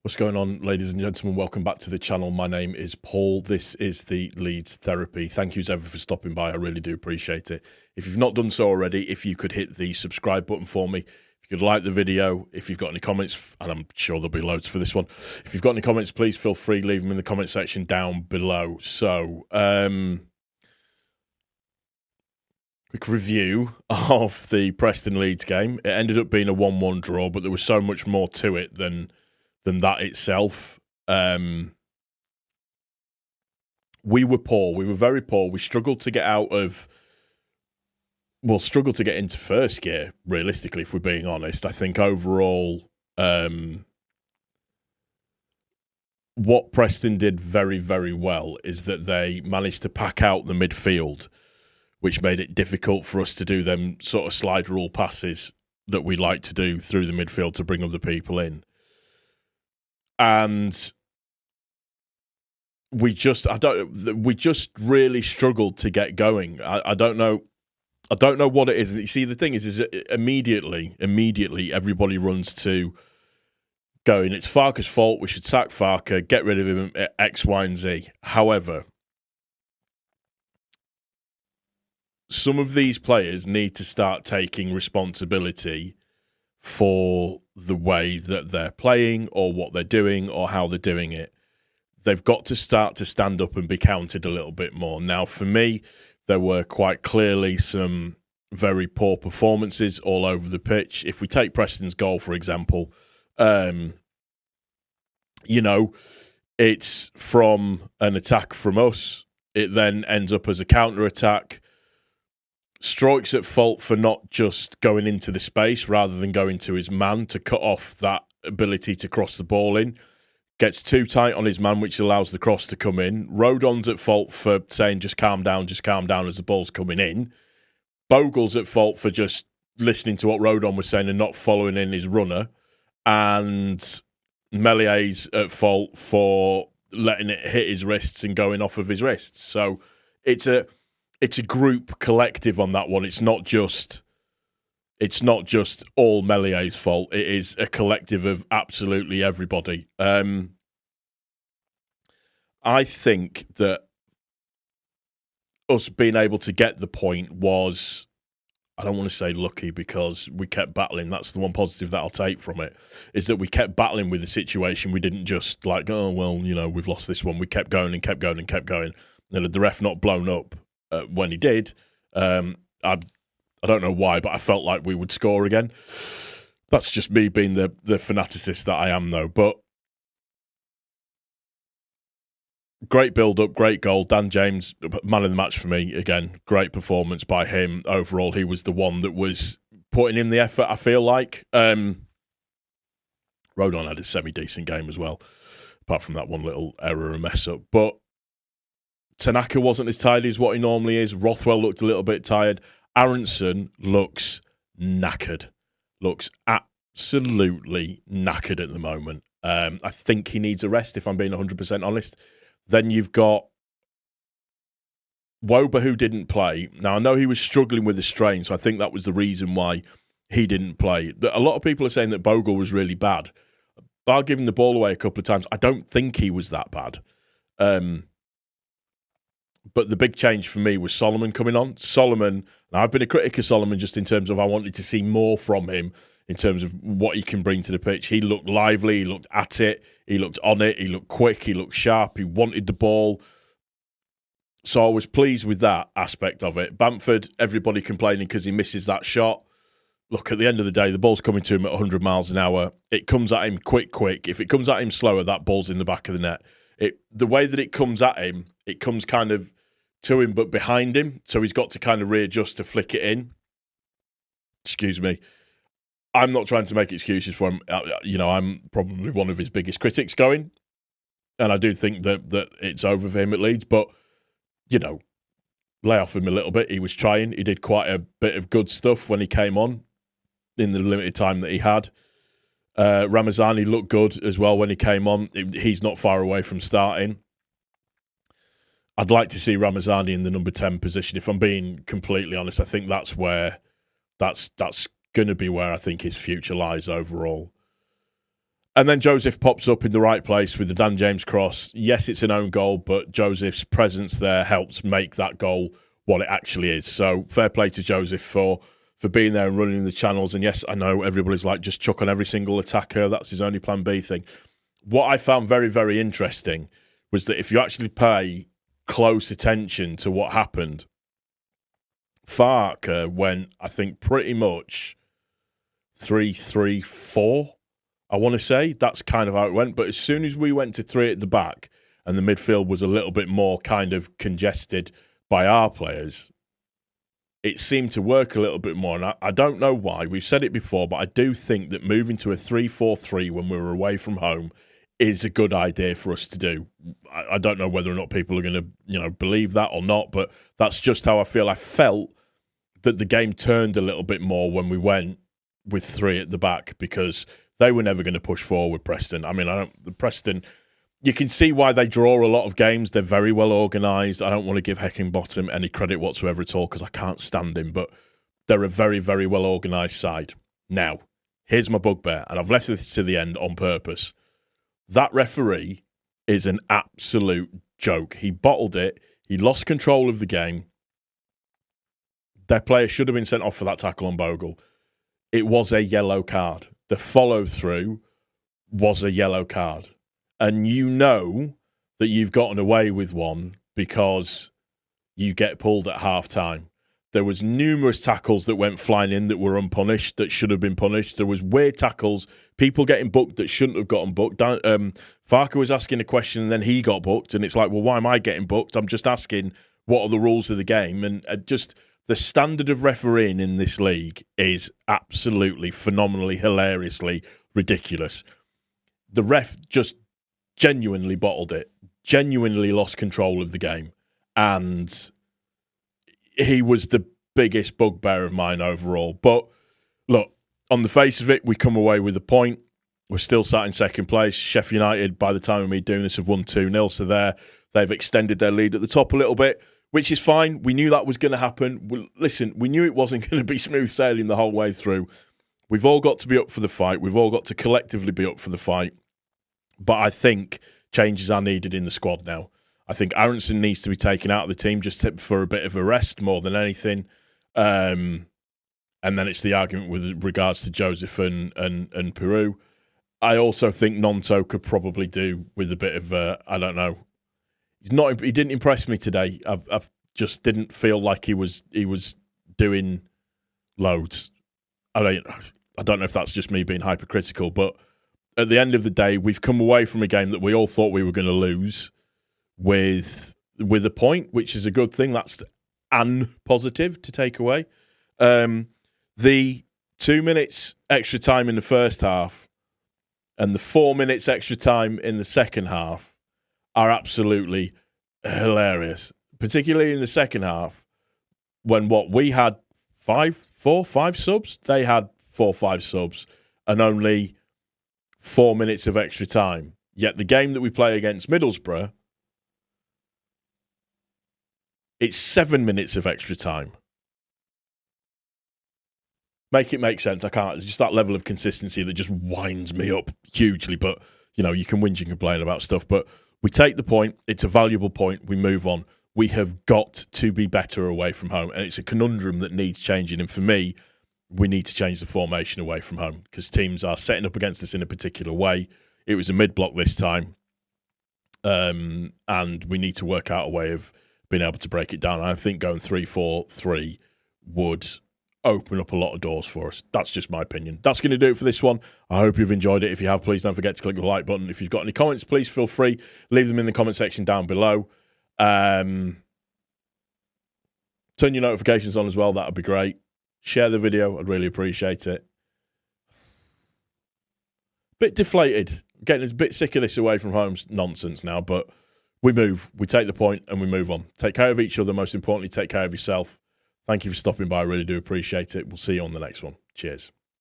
What's going on, ladies and gentlemen? Welcome back to the channel. My name is Paul. This is the Leeds Therapy. Thank you as ever for stopping by. I really do appreciate it. If you've not done so already, if you could hit the subscribe button for me, if you could like the video, if you've got any comments, and I'm sure there'll be loads for this one. If you've got any comments, please feel free, leave them in the comment section down below. So, quick review of the Preston Leeds game. It ended up being a 1-1 draw, but there was so much more to it than that itself. We were poor. We were very poor. We struggled to get struggled to get into first gear, realistically, if we're being honest. I think overall, what Preston did very, very well is that they managed to pack out the midfield, which made it difficult for us to do them sort of slide rule passes that we like to do through the midfield to bring other people in. And we just really struggled to get going. I don't know what it is. You see, the thing is immediately everybody runs to going, it's Farke's fault, we should sack Farke, get rid of him, X, Y, and Z. However, some of these players need to start taking responsibility for the way that they're playing or what they're doing or how they're doing it. They've got to start to stand up and be counted a little bit more. Now, for me, there were quite clearly some very poor performances all over the pitch. If we take Preston's goal, for example, it's from an attack from us. It then ends up as a counter-attack. Stroik's at fault for not just going into the space rather than going to his man to cut off that ability to cross the ball in. Gets too tight on his man, which allows the cross to come in. Rodon's at fault for saying, just calm down as the ball's coming in. Bogle's at fault for just listening to what Rodon was saying and not following in his runner. And Mellier's at fault for letting it hit his wrists and going off of his wrists. So it's a group collective on that one. It's not just all Mellier's fault. It is a collective of absolutely everybody. I think that us being able to get the point was, I don't want to say lucky because we kept battling. That's the one positive that I'll take from it, is that we kept battling with the situation. We didn't just like, oh, well, we've lost this one. We kept going and kept going and kept going. And had the ref not blown up when he did, I don't know why, but I felt like we would score again. That's just me being the fanaticist that I am, though. But great build-up, great goal. Dan James, man of the match for me. Again, great performance by him. Overall, he was the one that was putting in the effort, I feel like. Rodon had a semi-decent game as well, apart from that one little error and mess-up. But Tanaka wasn't as tidy as what he normally is. Rothwell looked a little bit tired. Aronson looks knackered. Looks absolutely knackered at the moment. I think he needs a rest, if I'm being 100% honest. Then you've got Woba, who didn't play. Now, I know he was struggling with the strain, so I think that was the reason why he didn't play. A lot of people are saying that Bogle was really bad. Bar giving the ball away a couple of times, I don't think he was that bad. But the big change for me was Solomon coming on. Solomon, now I've been a critic of Solomon just in terms of I wanted to see more from him in terms of what he can bring to the pitch. He looked lively, he looked at it, he looked on it, he looked quick, he looked sharp, he wanted the ball. So I was pleased with that aspect of it. Bamford, everybody complaining because he misses that shot. Look, at the end of the day, the ball's coming to him at 100 miles an hour. It comes at him quick. If it comes at him slower, that ball's in the back of the net. The way that it comes at him, it comes kind of to him but behind him, so he's got to kind of readjust to flick it in. Excuse me. I'm not trying to make excuses for him. I'm probably one of his biggest critics going, and I do think that it's over for him at Leeds, but, lay off him a little bit. He was trying. He did quite a bit of good stuff when he came on in the limited time that he had. Ramazani looked good as well when he came on. He's not far away from starting. I'd like to see Ramazani in the number 10 position. If I'm being completely honest, I think that's going to be where I think his future lies overall. And then Joseph pops up in the right place with the Dan James cross. Yes, it's an own goal, but Joseph's presence there helps make that goal what it actually is. So fair play to Joseph for being there and running the channels. And yes, I know everybody's like, just chuck on every single attacker. That's his only plan B thing. What I found very, very interesting was that if you actually pay close attention to what happened, Farke went, I think, pretty much 3-3-4. I want to say that's kind of how it went. But as soon as we went to 3 at the back and the midfield was a little bit more kind of congested by our players, it seemed to work a little bit more. And I don't know why. We've said it before, but I do think that moving to a 3-4-3 when we were away from home is a good idea for us to do. I don't know whether or not people are going to, believe that or not, but that's just how I feel. I felt that the game turned a little bit more when we went with 3 at the back because they were never going to push forward, Preston. I mean, Preston, you can see why they draw a lot of games. They're very well organised. I don't want to give Heckingbottom any credit whatsoever at all because I can't stand him, but they're a very, very well organised side. Now, here's my bugbear, and I've left this to the end on purpose. That referee is an absolute joke. He bottled it. He lost control of the game. Their player should have been sent off for that tackle on Bogle. It was a yellow card. The follow-through was a yellow card. And you know that you've gotten away with one because you get pulled at half-time. There was numerous tackles that went flying in that were unpunished, that should have been punished. There was weird tackles, people getting booked that shouldn't have gotten booked. Farke was asking a question and then he got booked. And it's like, well, why am I getting booked? I'm just asking what are the rules of the game. And just the standard of refereeing in this league is absolutely, phenomenally, hilariously ridiculous. The ref just genuinely bottled it, genuinely lost control of the game. And he was the biggest bugbear of mine overall. But look, on the face of it, we come away with a point. We're still sat in second place. Sheffield United, by the time of me doing this, have won 2-0. So they've extended their lead at the top a little bit, which is fine. We knew that was going to happen. Listen, we knew it wasn't going to be smooth sailing the whole way through. We've all got to be up for the fight. We've all got to collectively be up for the fight. But I think changes are needed in the squad now. I think Aronson needs to be taken out of the team just for a bit of a rest more than anything. And then it's the argument with regards to Joseph and Peru. I also think Nonto could probably do with a bit of I don't know. He didn't impress me today. I've just didn't feel like he was doing loads. I don't know if that's just me being hypercritical, but at the end of the day, we've come away from a game that we all thought we were going to lose with a point, which is a good thing. That's an positive to take away. The 2 minutes extra time in the first half and the 4 minutes extra time in the second half are absolutely hilarious, particularly in the second half when we had 5 subs, they had 4 or 5 subs and only 4 minutes of extra time. Yet the game that we play against Middlesbrough, it's 7 minutes of extra time. Make it make sense. I can't. It's just that level of consistency that just winds me up hugely. But, you can whinge and complain about stuff. But we take the point. It's a valuable point. We move on. We have got to be better away from home. And it's a conundrum that needs changing. And for me, we need to change the formation away from home because teams are setting up against us in a particular way. It was a mid-block this time. And we need to work out a way of being able to break it down. And I think going 3-4-3 would open up a lot of doors for us. That's just my opinion. That's going to do it for this one. I hope you've enjoyed it. If you have, please don't forget to click the like button. If you've got any comments, please feel free. Leave them in the comment section down below. Turn your notifications on as well. That would be great. Share the video. I'd really appreciate it. Bit deflated. Getting a bit sick of this away from home nonsense now, but we move. We take the point and we move on. Take care of each other. Most importantly, take care of yourself. Thank you for stopping by. I really do appreciate it. We'll see you on the next one. Cheers.